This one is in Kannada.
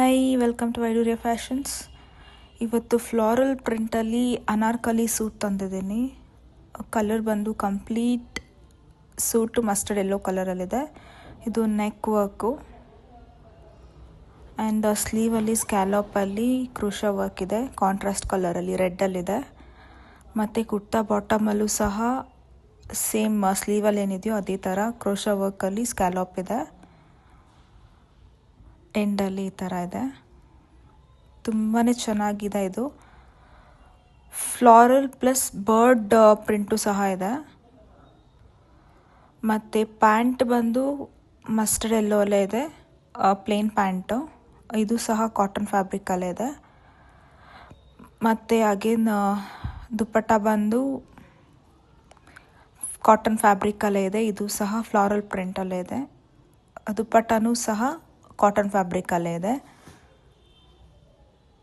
Hi, welcome to Vaiduriya fashions. ಇವತ್ತು ಫ್ಲಾರಲ್ ಪ್ರಿಂಟಲ್ಲಿ ಅನಾರ್ಕಲಿ ಸೂಟ್ ತಂದಿದ್ದೀನಿ. ಕಲರ್ ಬಂದು ಕಂಪ್ಲೀಟ್ ಸೂಟು ಮಸ್ಟರ್ಡ್ ಯೆಲ್ಲೋ ಕಲರಲ್ಲಿದೆ. ಇದು ನೆಕ್ ವರ್ಕು ಆ್ಯಂಡ್ ಸ್ಲೀವಲ್ಲಿ ಸ್ಕ್ಯಾಲೋಪಲ್ಲಿ ಕ್ರೂಷಾ ವರ್ಕ್ ಇದೆ, ಕಾಂಟ್ರಾಸ್ಟ್ ಕಲರಲ್ಲಿ ರೆಡ್ಡಲ್ಲಿದೆ. ಮತ್ತು ಕುರ್ತಾ ಬಾಟಮಲ್ಲೂ ಸಹ ಸೇಮ್ ಸ್ಲೀವಲ್ಲಿ ಏನಿದೆಯೋ ಅದೇ ಥರ ಕ್ರೋಷಾ ವರ್ಕಲ್ಲಿ ಸ್ಕ್ಯಾಲೋಪ್ ಇದೆ. ಎಂಡಲ್ಲಿ ಈ ಥರ ಇದೆ. ತುಂಬಾ ಚೆನ್ನಾಗಿದೆ. ಇದು ಫ್ಲಾರಲ್ ಪ್ಲಸ್ ಬರ್ಡ್ ಪ್ರಿಂಟು ಸಹ ಇದೆ. ಮತ್ತು ಪ್ಯಾಂಟ್ ಬಂದು ಮಸ್ಟರ್ಡ್ ಯೆಲ್ಲೋ ಅಲ್ಲೇ ಇದೆ, ಪ್ಲೇನ್ ಪ್ಯಾಂಟು. ಇದು ಸಹ ಕಾಟನ್ ಫ್ಯಾಬ್ರಿಕಲ್ಲೇ ಇದೆ. ಮತ್ತು ಅಗೇನ್ ದುಪ್ಪಟ್ಟ ಬಂದು ಕಾಟನ್ ಫ್ಯಾಬ್ರಿಕಲ್ಲೇ ಇದೆ. ಇದು ಸಹ ಫ್ಲಾರಲ್ ಪ್ರಿಂಟಲ್ಲೇ ಇದೆ. ದುಪ್ಪಟ್ಟನೂ ಸಹ ಕಾಟನ್ ಫ್ಯಾಬ್ರಿಕಲ್ಲೇ ಇದೆ.